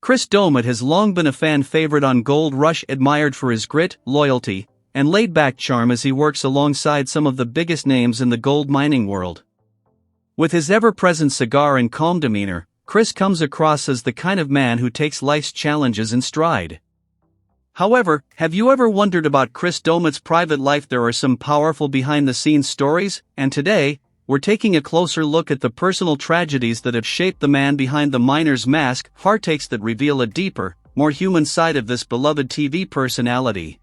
Chris Doumitt has long been a fan favorite on Gold Rush, admired for his grit, loyalty, and laid-back charm as he works alongside some of the biggest names in the gold mining world. With his ever-present cigar and calm demeanor, Chris comes across as the kind of man who takes life's challenges in stride. However, have you ever wondered about Chris Doumitt's private life? There are some powerful behind-the-scenes stories, and today, we're taking a closer look at the personal tragedies that have shaped the man behind the miner's mask, heartaches that reveal a deeper, more human side of this beloved TV personality.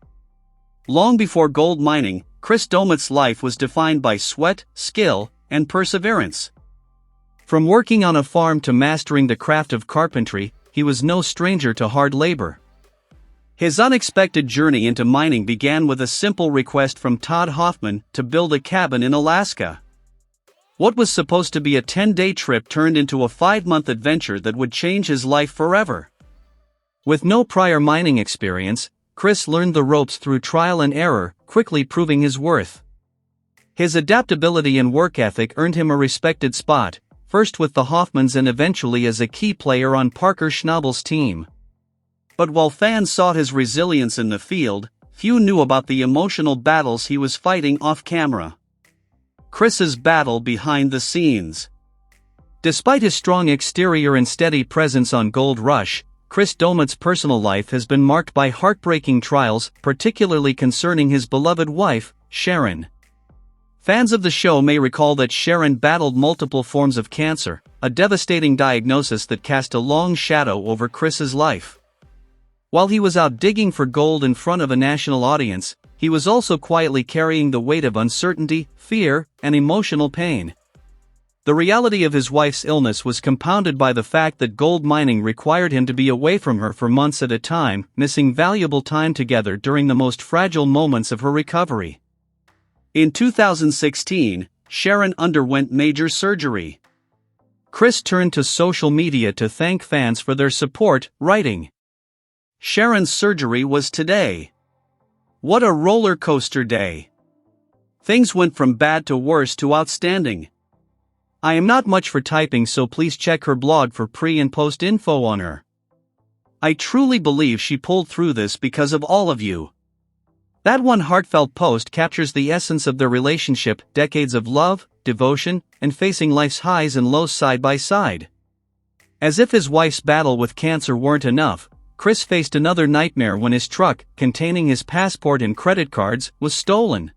Long before gold mining, Chris Doumitt's life was defined by sweat, skill, and perseverance. From working on a farm to mastering the craft of carpentry, he was no stranger to hard labor. His unexpected journey into mining began with a simple request from Todd Hoffman to build a cabin in Alaska. What was supposed to be a 10-day trip turned into a 5-month adventure that would change his life forever. With no prior mining experience, Chris learned the ropes through trial and error, quickly proving his worth. His adaptability and work ethic earned him a respected spot, first with the Hoffmans and eventually as a key player on Parker Schnabel's team. But while fans sought his resilience in the field, few knew about the emotional battles he was fighting off-camera. Chris's battle behind the scenes. Despite his strong exterior and steady presence on Gold Rush, Chris Doumitt's personal life has been marked by heartbreaking trials, particularly concerning his beloved wife, Sharon. Fans of the show may recall that Sharon battled multiple forms of cancer, a devastating diagnosis that cast a long shadow over Chris's life. While he was out digging for gold in front of a national audience, he was also quietly carrying the weight of uncertainty, fear, and emotional pain. The reality of his wife's illness was compounded by the fact that gold mining required him to be away from her for months at a time, missing valuable time together during the most fragile moments of her recovery. In 2016, Sharon underwent major surgery. Chris turned to social media to thank fans for their support, writing, "Sharon's surgery was today. What a roller coaster day. Things went from bad to worse to outstanding. I am not much for typing, so please check her blog for pre and post info on her. I truly believe she pulled through this because of all of you." That one heartfelt post captures the essence of their relationship, decades of love, devotion, and facing life's highs and lows side by side. As if his wife's battle with cancer weren't enough, Chris faced another nightmare when his truck, containing his passport and credit cards, was stolen.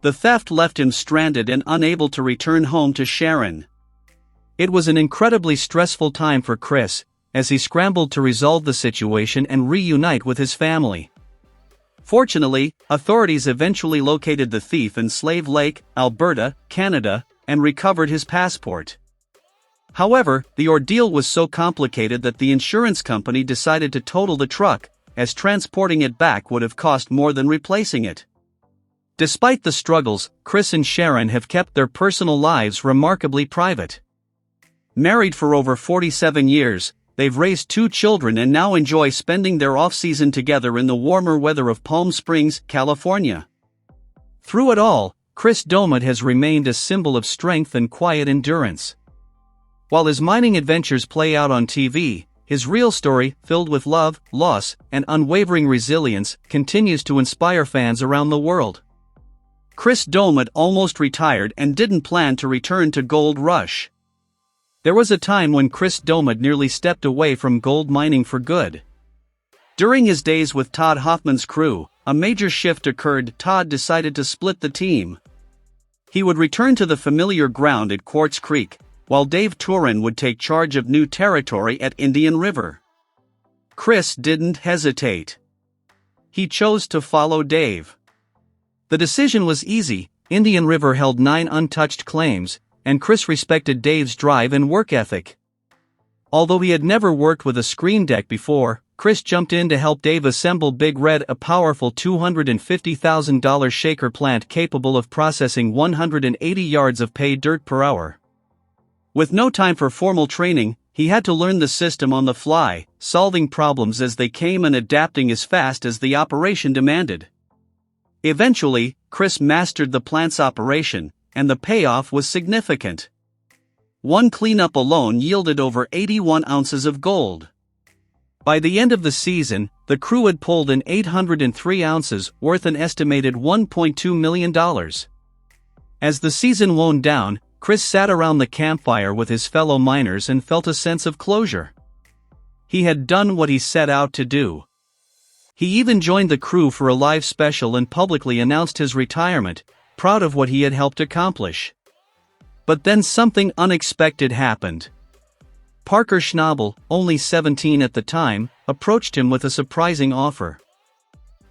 The theft left him stranded and unable to return home to Sharon. It was an incredibly stressful time for Chris, as he scrambled to resolve the situation and reunite with his family. Fortunately, authorities eventually located the thief in Slave Lake, Alberta, Canada, and recovered his passport. However, the ordeal was so complicated that the insurance company decided to total the truck, as transporting it back would have cost more than replacing it. Despite the struggles, Chris and Sharon have kept their personal lives remarkably private. Married for over 47 years, they've raised 2 children and now enjoy spending their off-season together in the warmer weather of Palm Springs, California. Through it all, Chris Doumitt has remained a symbol of strength and quiet endurance. While his mining adventures play out on TV, his real story, filled with love, loss, and unwavering resilience, continues to inspire fans around the world. Chris Doumitt almost retired and didn't plan to return to Gold Rush. There was a time when Chris Doumitt nearly stepped away from gold mining for good. During his days with Todd Hoffman's crew, a major shift occurred. Todd decided to split the team. He would return to the familiar ground at Quartz Creek, while Dave Turin would take charge of new territory at Indian River. Chris didn't hesitate. He chose to follow Dave. The decision was easy. Indian River held 9 untouched claims, and Chris respected Dave's drive and work ethic. Although he had never worked with a screen deck before, Chris jumped in to help Dave assemble Big Red, a powerful $250,000 shaker plant capable of processing 180 yards of pay dirt per hour. With no time for formal training, he had to learn the system on the fly, solving problems as they came and adapting as fast as the operation demanded. Eventually, Chris mastered the plant's operation, and the payoff was significant. One cleanup alone yielded over 81 ounces of gold. By the end of the season, the crew had pulled in 803 ounces, worth an estimated $1.2 million. As the season wound down, Chris sat around the campfire with his fellow miners and felt a sense of closure. He had done what he set out to do. He even joined the crew for a live special and publicly announced his retirement, proud of what he had helped accomplish. But then something unexpected happened. Parker Schnabel, only 17 at the time, approached him with a surprising offer.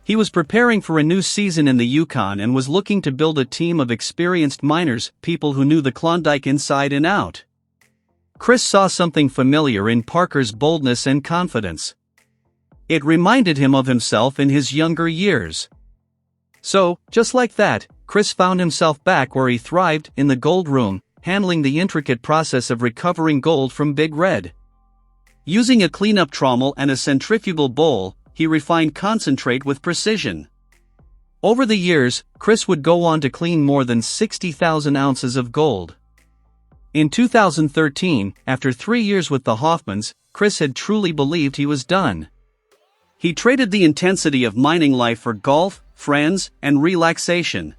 He was preparing for a new season in the Yukon and was looking to build a team of experienced miners, people who knew the Klondike inside and out. Chris saw something familiar in Parker's boldness and confidence. It reminded him of himself in his younger years. So, just like that, Chris found himself back where he thrived, in the gold room, handling the intricate process of recovering gold from Big Red. Using a cleanup trommel and a centrifugal bowl, he refined concentrate with precision. Over the years, Chris would go on to clean more than 60,000 ounces of gold. In 2013, after 3 years with the Hoffmans, Chris had truly believed he was done. He traded the intensity of mining life for golf, friends, and relaxation.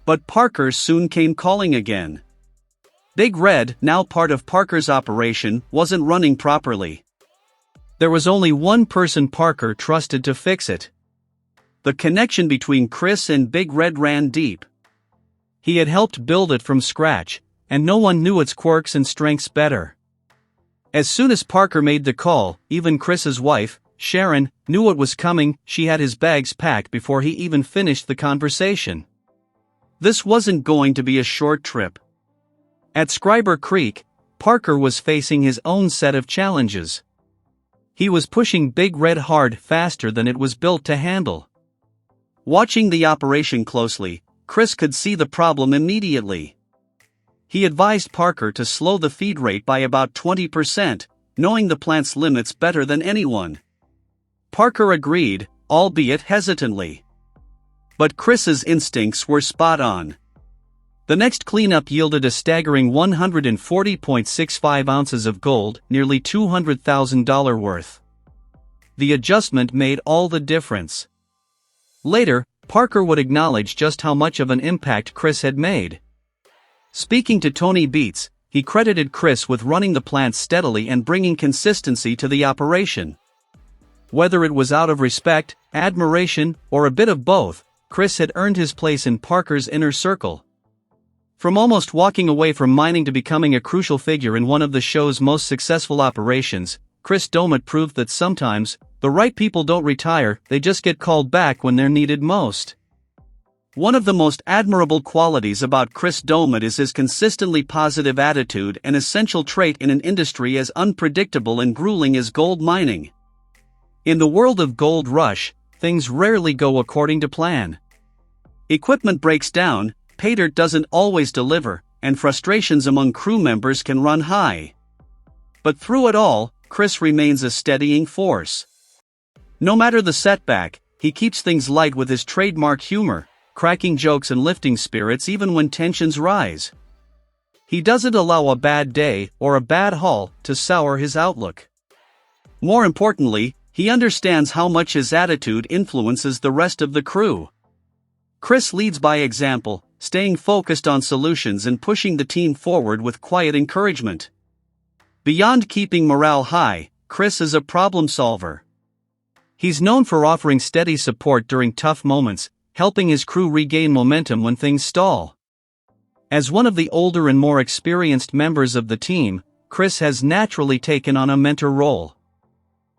But Parker soon came calling again. Big Red, now part of Parker's operation, wasn't running properly. There was only one person Parker trusted to fix it. The connection between Chris and Big Red ran deep. He had helped build it from scratch, and no one knew its quirks and strengths better. As soon as Parker made the call, even Chris's wife, Sharon, knew what was coming. She had his bags packed before he even finished the conversation. This wasn't going to be a short trip. At Scriber Creek, Parker was facing his own set of challenges. He was pushing Big Red hard, faster than it was built to handle. Watching the operation closely, Chris could see the problem immediately. He advised Parker to slow the feed rate by about 20%, knowing the plant's limits better than anyone. Parker agreed, albeit hesitantly. But Chris's instincts were spot on. The next cleanup yielded a staggering 140.65 ounces of gold, nearly $200,000 worth. The adjustment made all the difference. Later, Parker would acknowledge just how much of an impact Chris had made. Speaking to Tony Beets, he credited Chris with running the plant steadily and bringing consistency to the operation. Whether it was out of respect, admiration, or a bit of both, Chris had earned his place in Parker's inner circle. From almost walking away from mining to becoming a crucial figure in one of the show's most successful operations, Chris Doumitt proved that sometimes, the right people don't retire, they just get called back when they're needed most. One of the most admirable qualities about Chris Doumitt is his consistently positive attitude, an essential trait in an industry as unpredictable and grueling as gold mining. In the world of gold rush, things rarely go according to plan. Equipment breaks down, pay dirt doesn't always deliver, and frustrations among crew members can run high. But through it all, Chris remains a steadying force. No matter the setback, he keeps things light with his trademark humor, cracking jokes and lifting spirits even when tensions rise. He doesn't allow a bad day or a bad haul to sour his outlook. More importantly, he understands how much his attitude influences the rest of the crew. Chris leads by example, staying focused on solutions and pushing the team forward with quiet encouragement. Beyond keeping morale high, Chris is a problem solver. He's known for offering steady support during tough moments, helping his crew regain momentum when things stall. As one of the older and more experienced members of the team, Chris has naturally taken on a mentor role.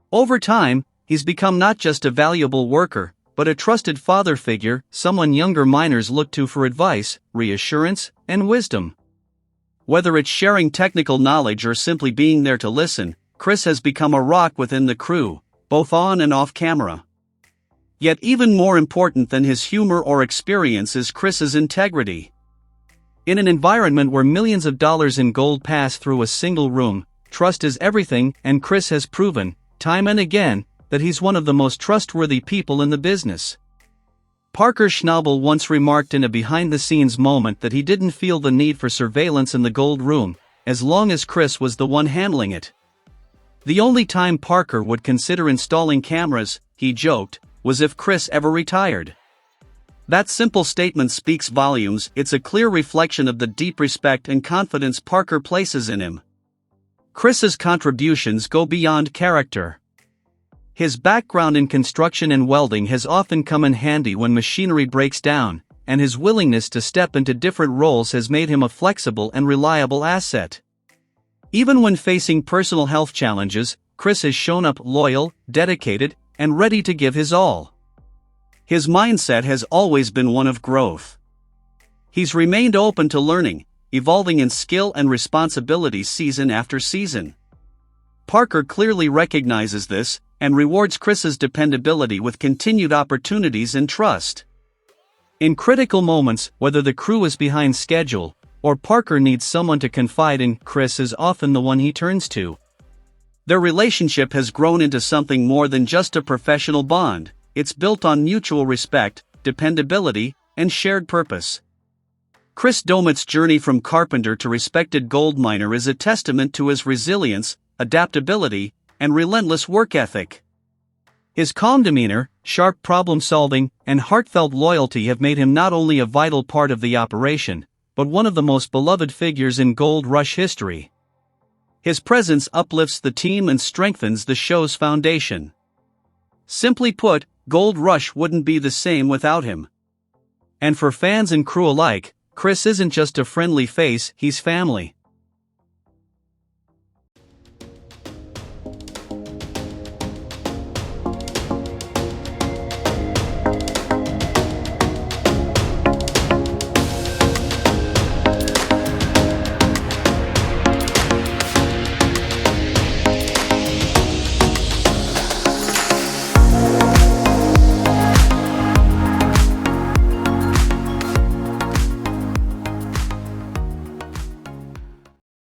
Over time, he's become not just a valuable worker, but a trusted father figure, someone younger miners look to for advice, reassurance, and wisdom. Whether it's sharing technical knowledge or simply being there to listen, Chris has become a rock within the crew, both on and off camera. Yet even more important than his humor or experience is Chris's integrity. In an environment where millions of dollars in gold pass through a single room, trust is everything, and Chris has proven, time and again, that he's one of the most trustworthy people in the business. Parker Schnabel once remarked in a behind-the-scenes moment that he didn't feel the need for surveillance in the gold room, as long as Chris was the one handling it. The only time Parker would consider installing cameras, he joked, was if Chris ever retired. That simple statement speaks volumes. It's a clear reflection of the deep respect and confidence Parker places in him. Chris's contributions go beyond character. His background in construction and welding has often come in handy when machinery breaks down, and his willingness to step into different roles has made him a flexible and reliable asset. Even when facing personal health challenges, Chris has shown up loyal, dedicated, and ready to give his all. His mindset has always been one of growth. He's remained open to learning, evolving in skill and responsibility season after season. Parker clearly recognizes this, and rewards Chris's dependability with continued opportunities and trust. In critical moments, whether the crew is behind schedule, or Parker needs someone to confide in, Chris is often the one he turns to. Their relationship has grown into something more than just a professional bond. It's built on mutual respect, dependability, and shared purpose. Chris Doumitt's journey from carpenter to respected gold miner is a testament to his resilience, adaptability, and relentless work ethic. His calm demeanor, sharp problem-solving, and heartfelt loyalty have made him not only a vital part of the operation, but one of the most beloved figures in Gold Rush history. His presence uplifts the team and strengthens the show's foundation. Simply put, Gold Rush wouldn't be the same without him. And for fans and crew alike, Chris isn't just a friendly face, he's family.